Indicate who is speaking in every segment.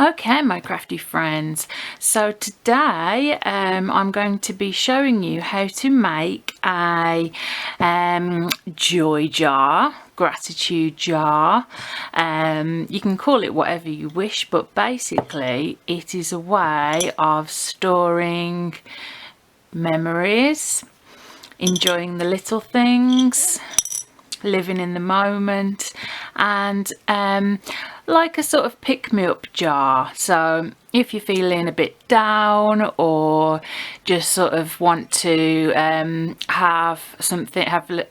Speaker 1: Okay, my crafty friends, so today I'm going to be showing you how to make a joy jar, gratitude jar. You can call it whatever you wish, but basically it is a way of storing memories, enjoying the little things, living in the moment, and like a sort of pick-me-up jar. So if you're feeling a bit down or just sort of want to have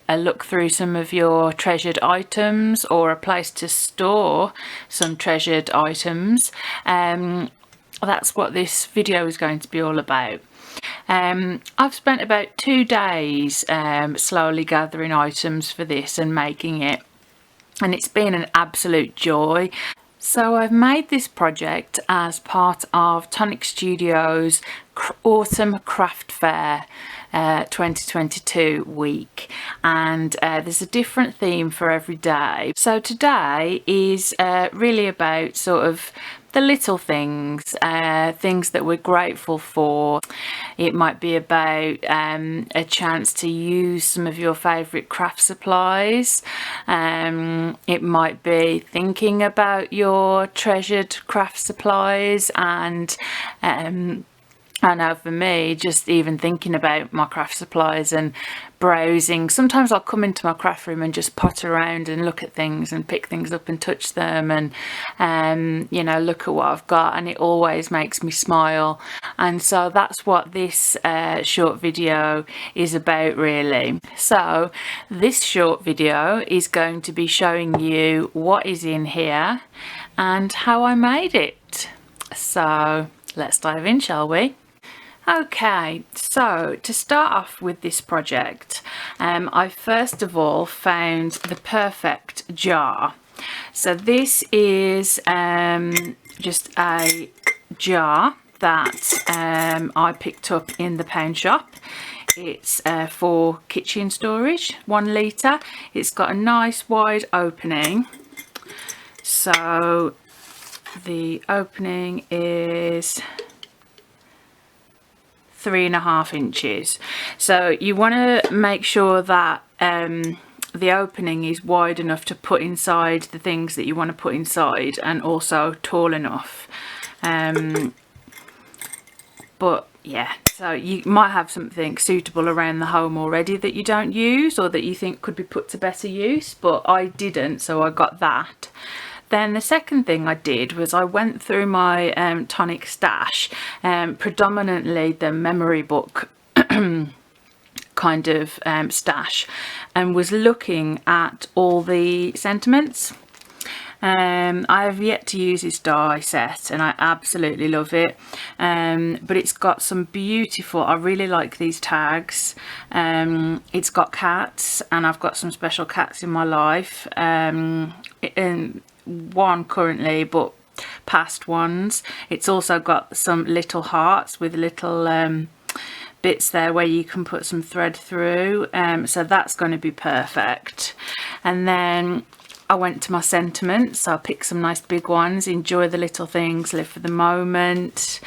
Speaker 1: a look through some of your treasured items, or a place to store some treasured items, that's what this video is going to be all about. I've spent about 2 days slowly gathering items for this and making it, and it's been an absolute joy. So I've made this project as part of Tonic Studios Autumn Craft Fair 2022 week, and there's a different theme for every day. So today is really about sort of the little things, things that we're grateful for. It might be about a chance to use some of your favourite craft supplies. It might be thinking about your treasured craft supplies, and I know for me, just even thinking about my craft supplies and browsing, sometimes I'll come into my craft room and just potter around and look at things and pick things up and touch them, and you know, look at what I've got, and it always makes me smile. And so that's what this short video is about, really. So this short video is going to be showing you what is in here and how I made it. So let's dive in, shall we? Okay, so to start off with this project, I first of all found the perfect jar. So this is just a jar that I picked up in the pound shop. It's for kitchen storage, 1 litre. It's got a nice wide opening. So the opening is 3.5 inches. So you want to make sure that the opening is wide enough to put inside the things that you want to put inside, and also tall enough. But yeah, so you might have something suitable around the home already that you don't use, or that you think could be put to better use, but I didn't, so I got that. Then the second thing I did was I went through my Tonic stash, predominantly the memory book kind of stash, and was looking at all the sentiments. I have yet to use this die set, and I absolutely love it, but it's got some beautiful, I really like these tags. It's got cats, and I've got some special cats in my life, one currently, but past ones. It's also got some little hearts with little bits there where you can put some thread through, so that's going to be perfect. And then I went to my sentiments, so I picked some nice big ones: enjoy the little things, live for the moment.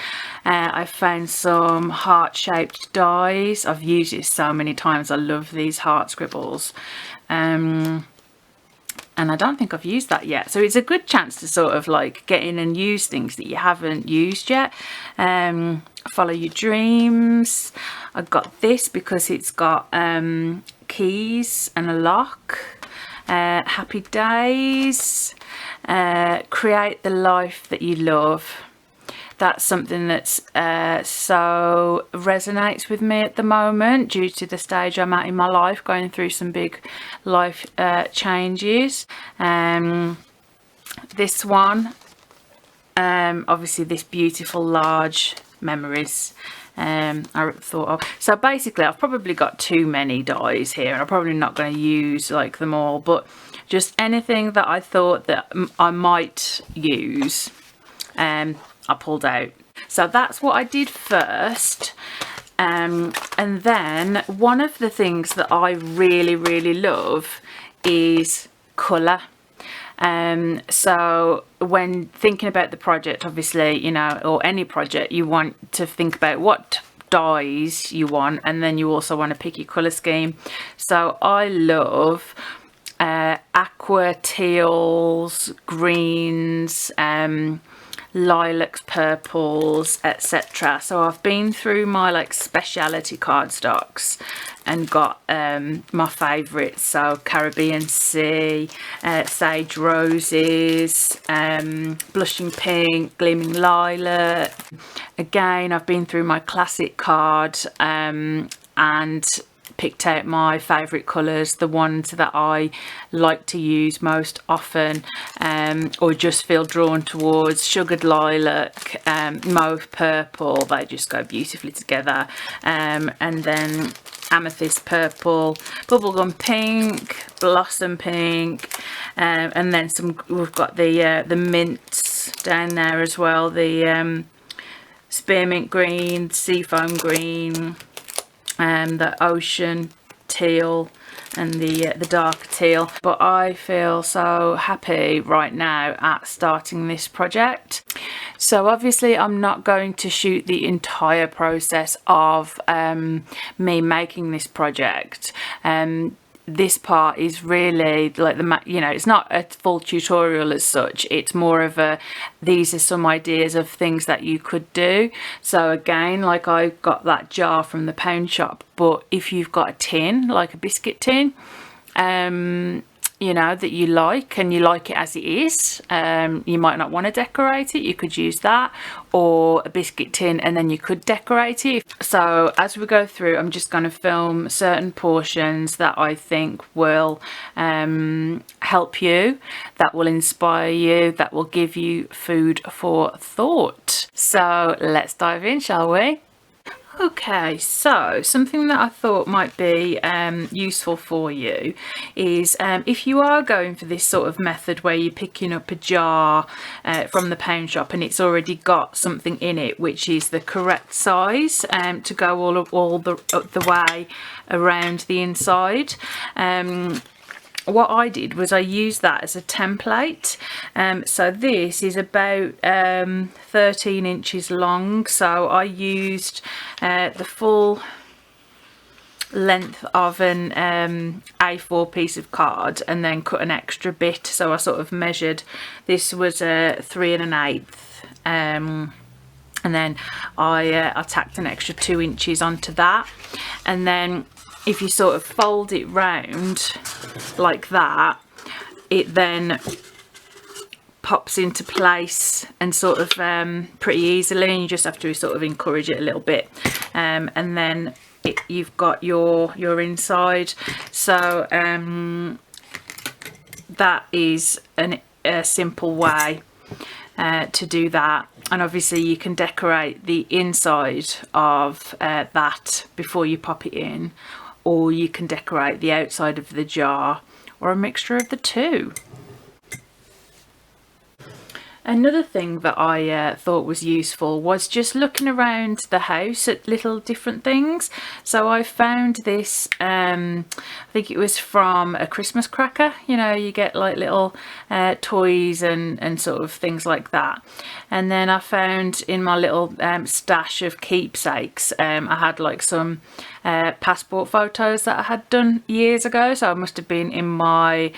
Speaker 1: I found some heart-shaped dies. I've used it so many times. I love these heart scribbles. And I don't think I've used that yet, so it's a good chance to sort of like get in and use things that you haven't used yet. Follow your dreams. I got this because it's got keys and a lock. Happy days. Create the life that you love. That's something that's so resonates with me at the moment, due to the stage I'm at in my life, going through some big life changes. This one, obviously this beautiful large memories, I thought of. So basically I've probably got too many dies here, and I'm probably not going to use like them all, but just anything that I thought that I might use, I pulled out. So that's what I did first. And then one of the things that I really love is colour. So when thinking about the project, obviously, you know, or any project, you want to think about what dyes you want, and then you also want to pick your colour scheme. So I love aqua, teals, greens, lilacs, purples, etc. So I've been through my like speciality cardstocks and got my favourites, so Caribbean Sea, Sage Roses, Blushing Pink, Gleaming Lilac. Again, I've been through my classic card and picked out my favourite colours, the ones that I like to use most often, or just feel drawn towards. Sugared lilac, mauve purple, they just go beautifully together, and then amethyst purple, bubblegum pink, blossom pink, and then some, we've got the mints down there as well, the spearmint green, seafoam green, the ocean teal, and the dark teal. But I feel so happy right now at starting this project. So obviously I'm not going to shoot the entire process of me making this project. This part is really like you know, it's not a full tutorial as such, it's more of a, these are some ideas of things that you could do. So again, like I got that jar from the pound shop, but if you've got a tin, like a biscuit tin, you know, that you like, and you like it as it is, you might not want to decorate it, you could use that, or a biscuit tin and then you could decorate it. So as we go through, I'm just going to film certain portions that I think will help you, that will inspire you, that will give you food for thought. So let's dive in, shall we? Okay, so something that I thought might be useful for you is if you are going for this sort of method where you're picking up a jar from the pound shop and it's already got something in it which is the correct size to go all the way around the inside. What I did was I used that as a template. So this is about 13 inches long, so I used the full length of an A4 piece of card and then cut an extra bit. So I sort of measured, this was a 3 1/8, and then I tacked an extra 2 inches onto that, and then if you sort of fold it round like that, it then pops into place and sort of pretty easily, and you just have to sort of encourage it a little bit, and then you've got your inside. So that is a simple way to do that. And obviously you can decorate the inside of that before you pop it in, or you can decorate the outside of the jar, or a mixture of the two. Another thing that I thought was useful was just looking around the house at little different things. So I found this, I think it was from a Christmas cracker, you know, you get like little toys and sort of things like that. And then I found in my little stash of keepsakes, I had like some passport photos that I had done years ago. So I must have been in my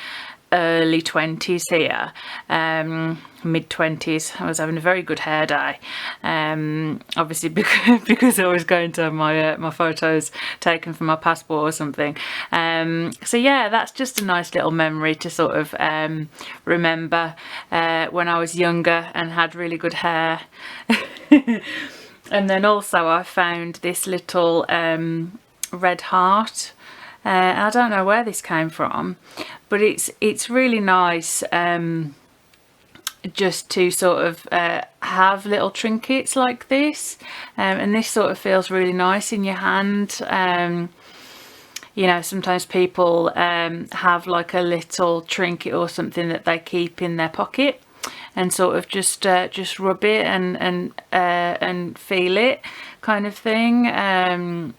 Speaker 1: early 20s here, mid 20s. I was having a very good hair day, obviously because I was going to have my photos taken for my passport or something. So yeah, that's just a nice little memory to sort of remember when I was younger and had really good hair. And then also I found this little red heart. I don't know where this came from, but it's really nice just to sort of have little trinkets like this, and this sort of feels really nice in your hand. You know, sometimes people have like a little trinket or something that they keep in their pocket and sort of just rub it and feel it, kind of thing.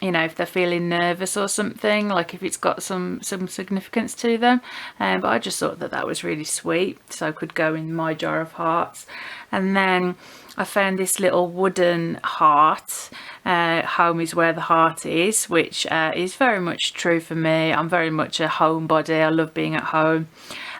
Speaker 1: you know, if they're feeling nervous or something, like if it's got some significance to them. But I just thought that that was really sweet, so it could go in my jar of hearts. And then I found this little wooden heart. Home is where the heart is, which is very much true for me. I'm very much a homebody. I love being at home,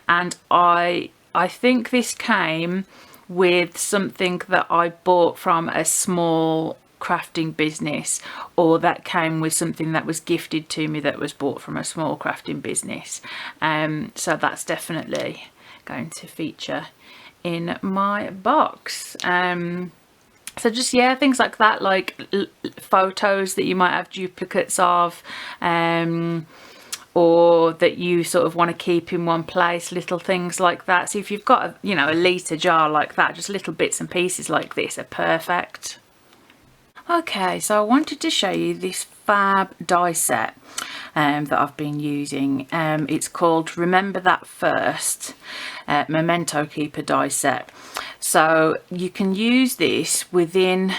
Speaker 1: and I think this came with something that I bought from a small crafting business, or that came with something that was gifted to me that was bought from a small crafting business. So that's definitely going to feature in my box. So just, yeah, things like that, like photos that you might have duplicates of, or that you sort of want to keep in one place, little things like that. So if you've got a, you know, a litre jar like that, just little bits and pieces like this are perfect. Okay, so I wanted to show you this fab die set that I've been using. It's called Remember That First Memento Keeper die set. So you can use this within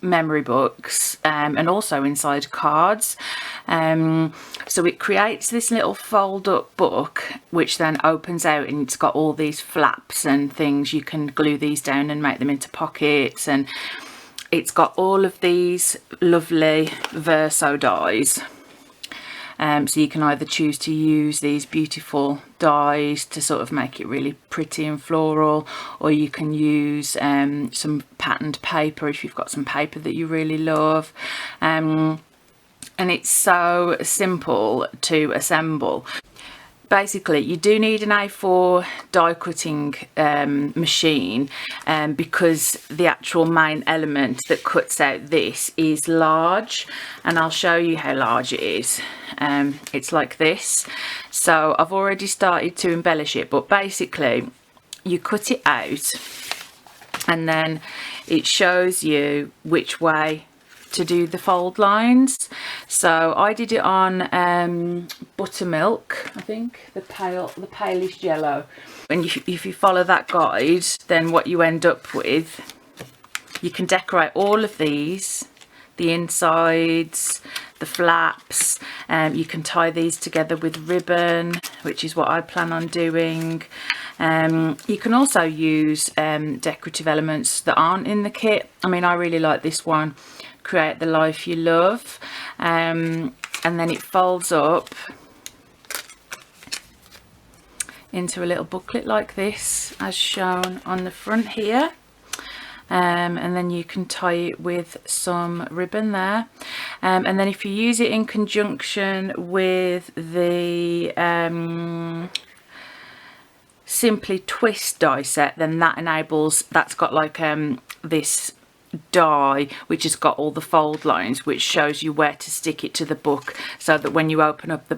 Speaker 1: memory books and also inside cards. So it creates this little fold up book which then opens out, and it's got all these flaps and things. You can glue these down and make them into pockets, and it's got all of these lovely verso dies. So you can either choose to use these beautiful dies to sort of make it really pretty and floral, or you can use some patterned paper if you've got some paper that you really love. And it's so simple to assemble. Basically, you do need an A4 die cutting machine, because the actual main element that cuts out this is large, and I'll show you how large it is. It's like this. So I've already started to embellish it, but basically you cut it out and then it shows you which way to do the fold lines. So I did it on buttermilk, I think, the palish yellow. And if you follow that guide, then what you end up with, you can decorate all of these, the insides, the flaps. You can tie these together with ribbon, which is what I plan on doing. You can also use decorative elements that aren't in the kit. I mean, I really like this one, Create the Life You Love, and then it folds up into a little booklet like this, as shown on the front here. And then you can tie it with some ribbon there, and then if you use it in conjunction with the Simply Twist die set, then that enables, that's got like this die which has got all the fold lines, which shows you where to stick it to the book, so that when you open up the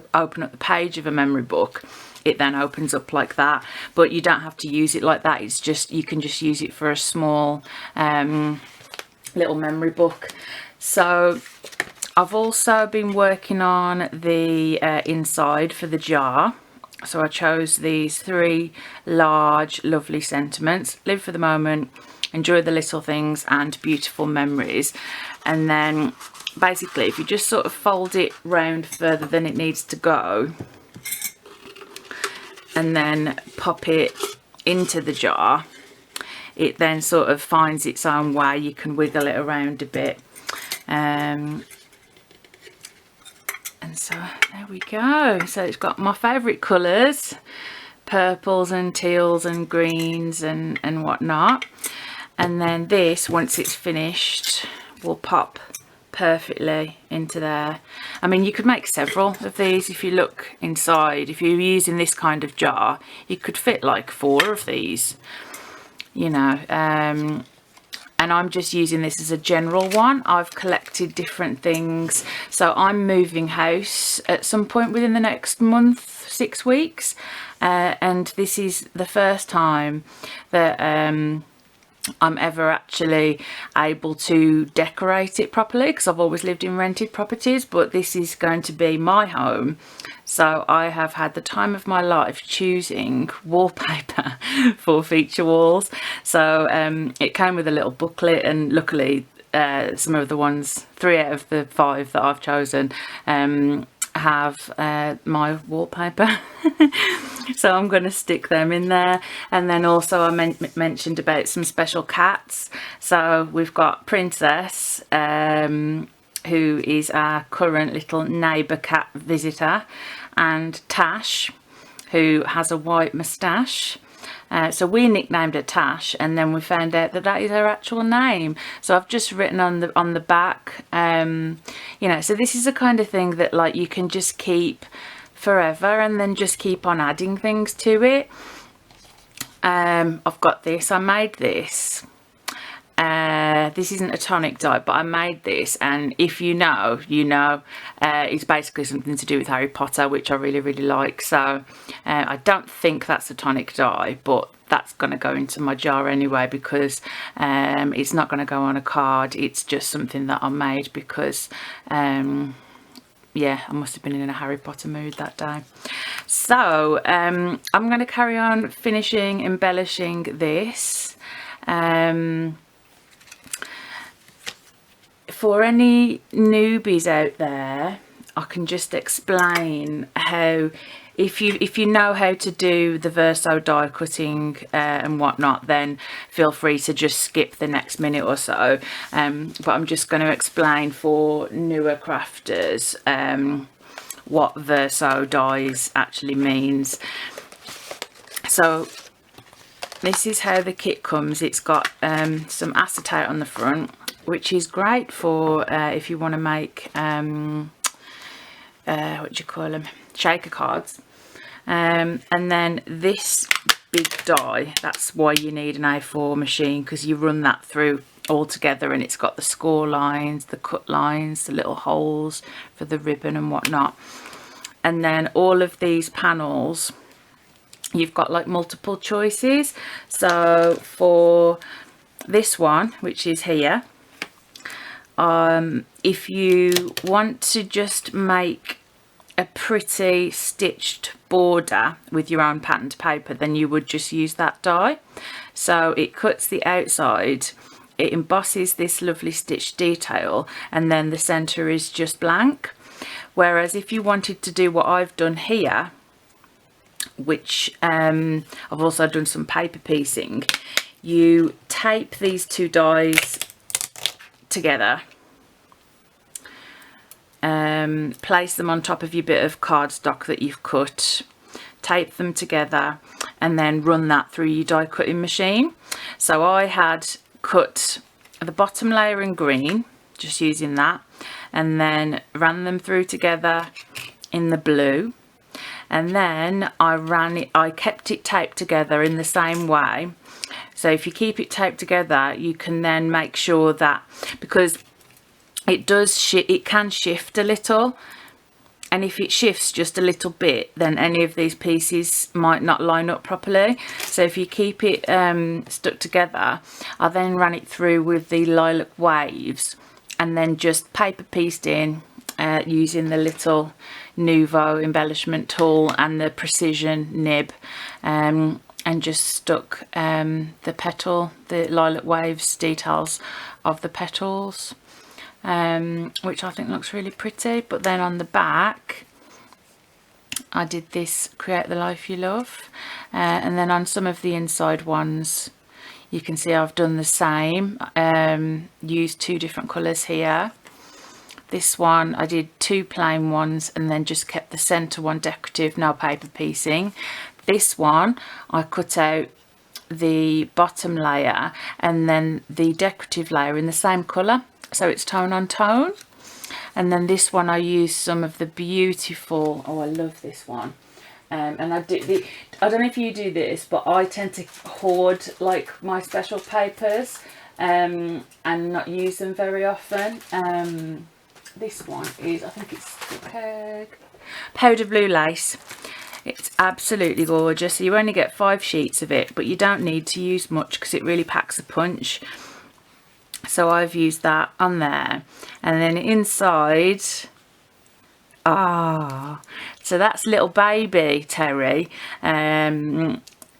Speaker 1: page of a memory book, it then opens up like that. But you don't have to use it like that. It's just, you can just use it for a small little memory book. So I've also been working on the inside for the jar. So I chose these 3 large lovely sentiments: live for the moment, enjoy the little things, and beautiful memories. And then basically if you just sort of fold it round further than it needs to go, and then pop it into the jar, it then sort of finds its own way. You can wiggle it around a bit, and so there we go. So it's got my favourite colours, purples and teals and greens and whatnot. And then this, once it's finished, will pop perfectly into there. I mean, you could make several of these if you look inside. If you're using this kind of jar, you could fit like 4 of these, you know. And I'm just using this as a general one. I've collected different things. So I'm moving house at some point within the next month, 6 weeks, and this is the first time that I'm ever actually able to decorate it properly, because I've always lived in rented properties, but this is going to be my home. So I have had the time of my life choosing wallpaper for feature walls. So it came with a little booklet, and luckily some of the ones, 3 out of the 5 that I've chosen have my wallpaper. So I'm going to stick them in there. And then also I mentioned about some special cats. So we've got Princess, who is our current little neighbour cat visitor, and Tash, who has a white moustache. So we nicknamed her Tash, and then we found out that that is her actual name. So I've just written on the back, you know, so this is the kind of thing that like you can just keep forever and then just keep on adding things to it. I've got this, I made this. This isn't a tonic dye, but I made this, and if you know, you know. It's basically something to do with Harry Potter, which I really, really like. So I don't think that's a tonic dye, but that's going to go into my jar anyway, because it's not going to go on a card. It's just something that I made because yeah, I must have been in a Harry Potter mood that day. So I'm going to carry on finishing embellishing this. For any newbies out there, I can just explain how, if you know how to do the verso die cutting and whatnot, then feel free to just skip the next minute or so. But I'm just going to explain for newer crafters what verso dies actually means. So this is how the kit comes. It's got some acetate on the front, which is great for if you want to make what do you call them, shaker cards. And then this big die, that's why you need an A4 machine, because you run that through all together, and it's got the score lines, the cut lines, the little holes for the ribbon and whatnot. And then all of these panels, you've got like multiple choices. So for this one, which is here, if you want to just make a pretty stitched border with your own patterned paper, then you would just use that die. So it cuts the outside, it embosses this lovely stitched detail, and then the center is just blank. Whereas if you wanted to do what I've done here, which I've also done some paper piecing, you tape these two dies together, place them on top of your bit of cardstock that you've cut, tape them together, and then run that through your die cutting machine. So I had cut the bottom layer in green, just using that, and then ran them through together in the blue, and then I kept it taped together in the same way. So if you keep it taped together, you can then make sure that, because it can shift a little, and if it shifts just a little bit, then any of these pieces might not line up properly. So if you keep it stuck together, I then ran it through with the lilac waves, and then just paper pieced in using the little Nouveau embellishment tool and the precision nib, and just stuck the lilac waves details of the petals, which I think looks really pretty. But then on the back I did this create the life you love, and then on some of the inside ones you can see I've done the same, used 2 different colours here. This one I did 2 plain ones and then just kept the centre one decorative, no paper piecing. This one I cut out the bottom layer and then the decorative layer in the same colour, so it's tone on tone. And then this one I used some of the beautiful, oh I love this one, and I don't know if you do this, but I tend to hoard like my special papers and not use them very often. This one is, I think it's powder blue lace. It's absolutely gorgeous. You only get 5 sheets of it, but you don't need to use much because it really packs a punch. So I've used that on there, and then inside, so that's little baby Terry.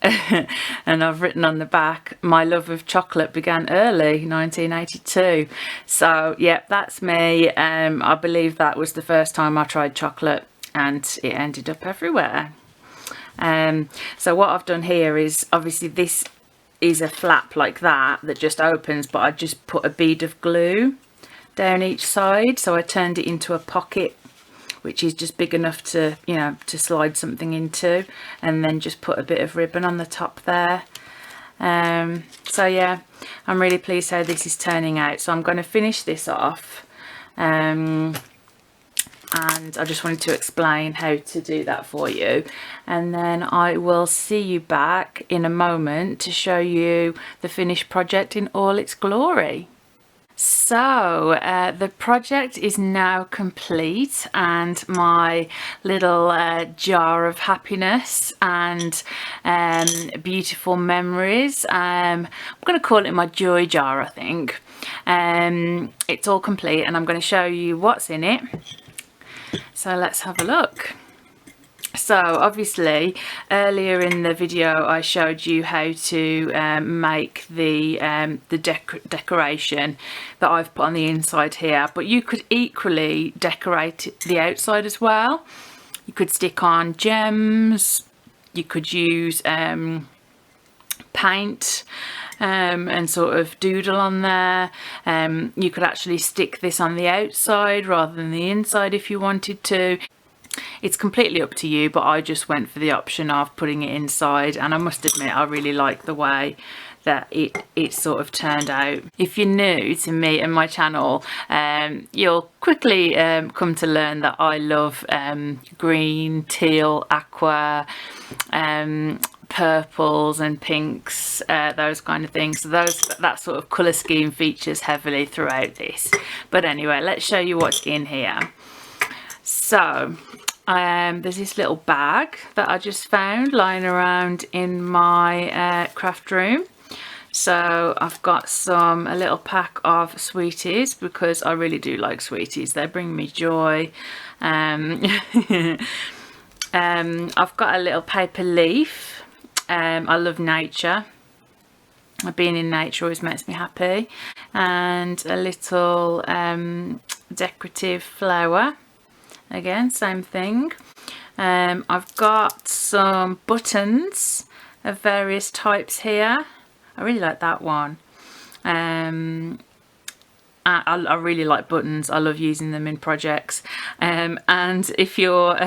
Speaker 1: and I've written on the back, my love of chocolate began early, 1982. So yeah, that's me. I believe that was the first time I tried chocolate, and it ended up everywhere. So what I've done here is, obviously this is a flap like that just opens, but I just put a bead of glue down each side, so I turned it into a pocket which is just big enough to, you know, to slide something into, and then just put a bit of ribbon on the top there. So yeah, I'm really pleased how this is turning out. So I'm going to finish this off, and I just wanted to explain how to do that for you, and then I will see you back in a moment to show you the finished project in all its glory. So the project is now complete, and my little jar of happiness and beautiful memories, I'm going to call it my joy jar, I think. It's all complete, and I'm going to show you what's in it. So let's have a look. So obviously earlier in the video I showed you how to make the decoration that I've put on the inside here, but you could equally decorate the outside as well. You could stick on gems, you could use paint and sort of doodle on there. You could actually stick this on the outside rather than the inside if you wanted to. It's completely up to you, but I just went for the option of putting it inside, and I must admit I really like the way that it sort of turned out. If you're new to me and my channel, you'll quickly come to learn that I love green, teal, aqua, purples and pinks, those kind of things. So that sort of colour scheme features heavily throughout this. But anyway, let's show you what's in here. So there's this little bag that I just found lying around in my craft room. So I've got a little pack of sweeties, because I really do like sweeties. They bring me joy. I've got a little paper leaf. I love nature. Being in nature always makes me happy. And a little decorative flower. Again, same thing. I've got some buttons of various types here. I really like that one. I really like buttons. I love using them in projects. And if you're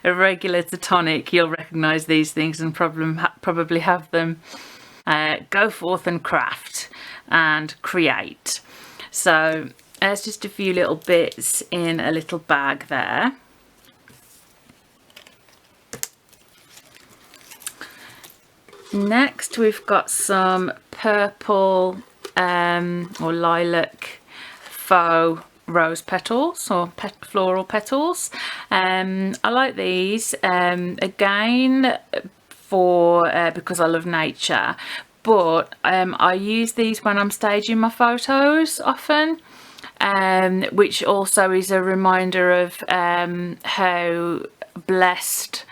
Speaker 1: a regular to Tonic, you'll recognise these things and probably have them. Go forth and craft and create. So there's just a few little bits in a little bag there. Next we've got some purple or lilac faux rose petals, or floral petals. I like these again because I love nature, but I use these when I'm staging my photos often. Which also is a reminder of how blessed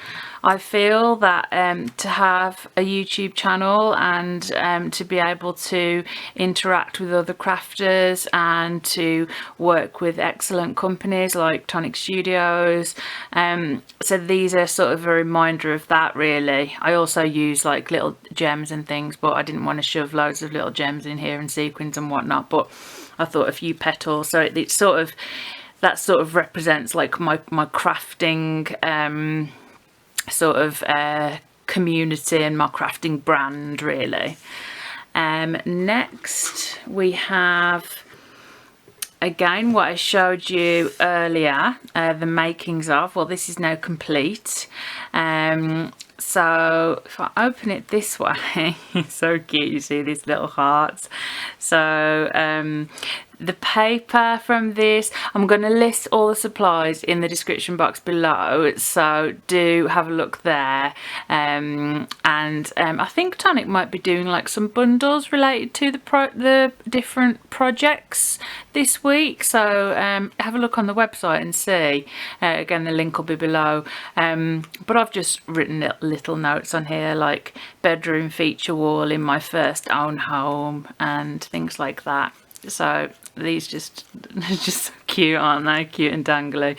Speaker 1: I feel that to have a YouTube channel and to be able to interact with other crafters and to work with excellent companies like Tonic Studios. So these are sort of a reminder of that, really. I also use like little gems and things, but I didn't want to shove loads of little gems in here and sequins and whatnot, but I thought a few petals. So it's sort of, that sort of represents like my crafting sort of community and my crafting brand, really. Next we have, again, what I showed you earlier, the makings of. Well, this is now complete. So if I open it this way, it's so cute, you see these little hearts. So The paper from this, I'm going to list all the supplies in the description box below, so do have a look there. I think Tonic might be doing like some bundles related to the different projects this week, so have a look on the website and see. Again, the link will be below, but I've just written little notes on here like bedroom feature wall in my first own home and things like that. So these just so cute, aren't they? Cute and dangly.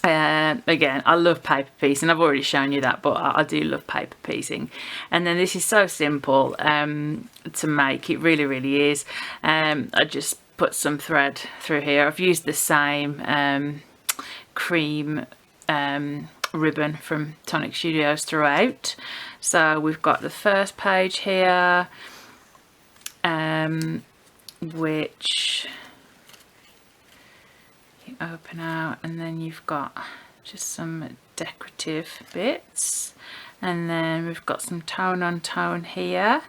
Speaker 1: Again, I love paper piecing. I've already shown you that, but I do love paper piecing. And then this is so simple to make. It really, really is. I just put some thread through here. I've used the same cream ribbon from Tonic Studios throughout. So we've got the first page here, which you open out, and then you've got just some decorative bits, and then we've got some tone on tone here.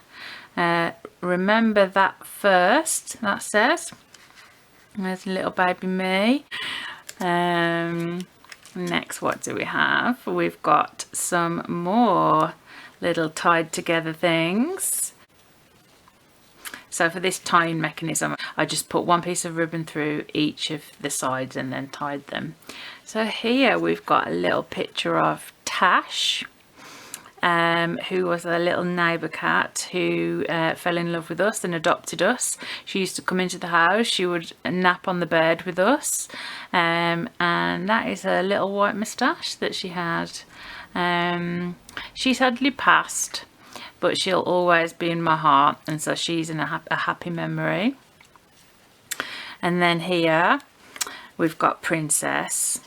Speaker 1: Remember that first, that says. There's little baby me. Next, what do we have? We've got some more little tied together things. So for this tying mechanism, I just put one piece of ribbon through each of the sides and then tied them. So here we've got a little picture of Tash, who was a little neighbour cat who fell in love with us and adopted us. She used to come into the house, she would nap on the bed with us, and that is a little white moustache that she had. She sadly passed, but she'll always be in my heart, and so she's in a happy memory. And then here we've got Princess,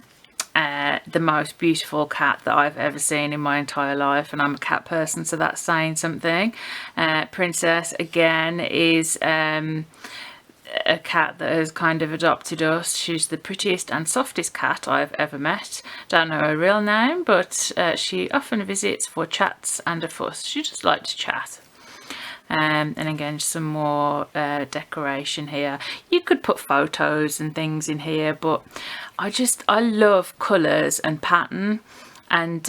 Speaker 1: the most beautiful cat that I've ever seen in my entire life, and I'm a cat person, so that's saying something. Princess again is a cat that has kind of adopted us. She's the prettiest and softest cat I've ever met. Don't know her real name, but she often visits for chats and a fuss. She just likes to chat. And again, some more decoration here. You could put photos and things in here, but I love colours and pattern, and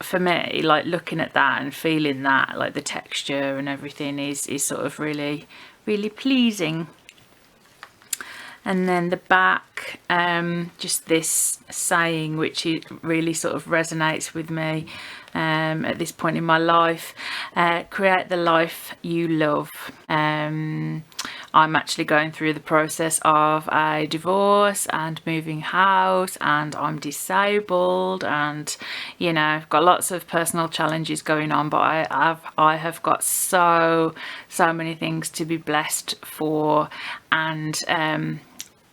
Speaker 1: for me, like looking at that and feeling that, like the texture and everything is sort of really, really pleasing. And then the back, just this saying which really sort of resonates with me at this point in my life: create the life you love. I'm actually going through the process of a divorce and moving house, and I'm disabled, and you know, I've got lots of personal challenges going on, but I have got so many things to be blessed for, and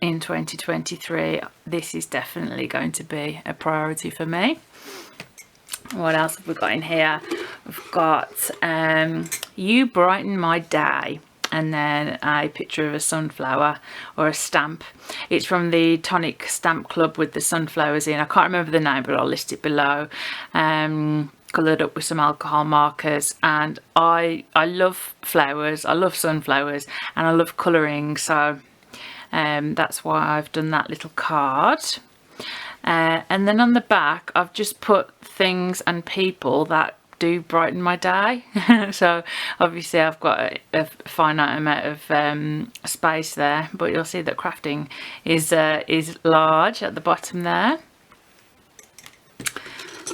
Speaker 1: in 2023 this is definitely going to be a priority for me. What else have we got in here? We've got you brighten my day, and then a picture of a sunflower or a stamp. It's from the Tonic Stamp Club with the sunflowers in. I can't remember the name, but I'll list it below. Coloured up with some alcohol markers, and I love flowers, I love sunflowers, and I love colouring, so that's why I've done that little card. And then on the back I've just put things and people that do brighten my day. So obviously I've got a finite amount of space there, but you'll see that crafting is large at the bottom there.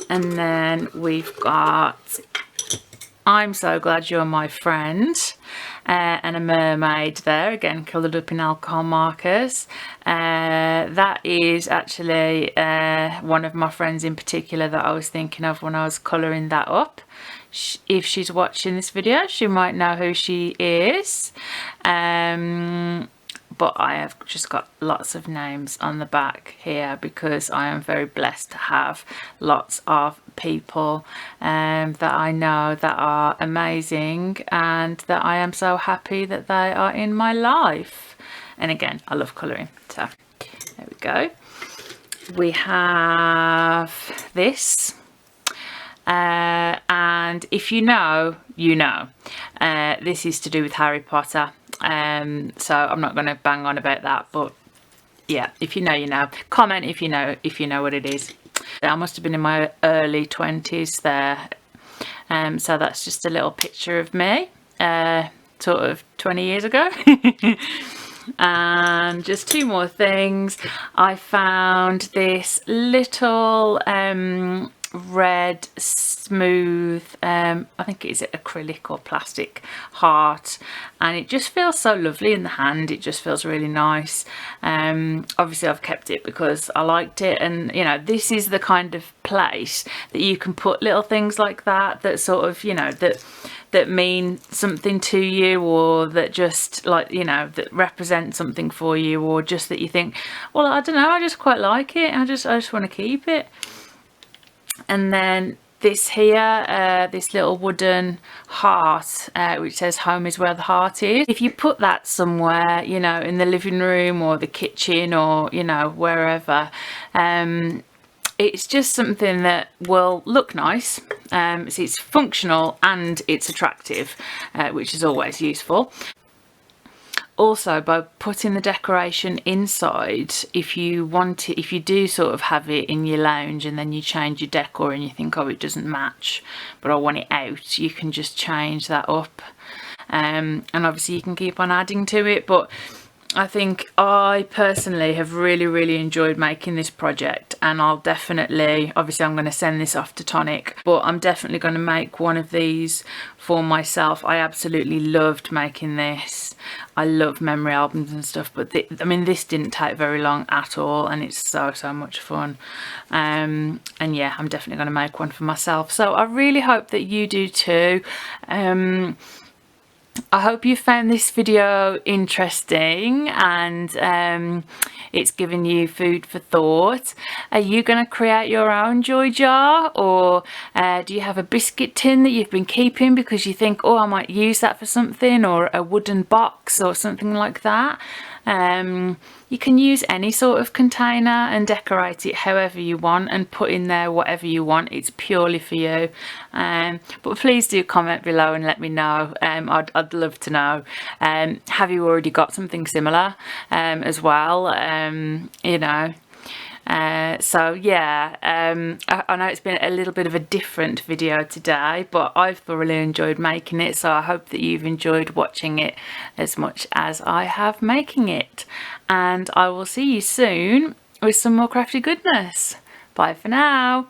Speaker 1: And then we've got I'm so glad you're my friend, and a mermaid there, again coloured up in alcohol markers. That is actually one of my friends in particular that I was thinking of when I was colouring that up. If she's watching this video, she might know who she is. But I have just got lots of names on the back here because I am very blessed to have lots of people that I know that are amazing, and that I am so happy that they are in my life. And again, I love colouring, so there we go. We have this, and if you know, you know. This is to do with Harry Potter. So I'm not going to bang on about that, but yeah, if you know, you know. Comment if you know what it is. I must have been in my early 20s there. So that's just a little picture of me, sort of 20 years ago. And just two more things. I found this little red smooth, I think it's acrylic or plastic heart, and it just feels so lovely in the hand. It just feels really nice. Obviously I've kept it because I liked it, and you know, this is the kind of place that you can put little things like that, that sort of, you know, that mean something to you, or that just, like, you know, that represent something for you, or just that you think, well, I don't know, I just quite like it, I just want to keep it. And then this here, this little wooden heart, which says home is where the heart is. If you put that somewhere, you know, in the living room or the kitchen, or, you know, wherever, it's just something that will look nice. It's functional and it's attractive, which is always useful. Also, by putting the decoration inside, if you want it, if you do sort of have it in your lounge and then you change your decor and you think, oh, it doesn't match, but I want it out, you can just change that up. And obviously you can keep on adding to it, but I think I personally have really enjoyed making this project, and I'll definitely, obviously I'm going to send this off to Tonic, but I'm definitely going to make one of these for myself. I absolutely loved making this. I love memory albums and stuff, but I mean, this didn't take very long at all, and it's so much fun. And yeah, I'm definitely going to make one for myself, so I really hope that you do too. I hope you found this video interesting, and it's given you food for thought. Are you going to create your own joy jar, or do you have a biscuit tin that you've been keeping because you think, oh, I might use that for something, or a wooden box or something like that? You can use any sort of container and decorate it however you want, and put in there whatever you want. It's purely for you. But please do comment below and let me know. I'd love to know. Have you already got something similar as well? You know. So yeah, I know it's been a little bit of a different video today, but I've thoroughly enjoyed making it, so I hope that you've enjoyed watching it as much as I have making it. And I will see you soon with some more crafty goodness. Bye for now.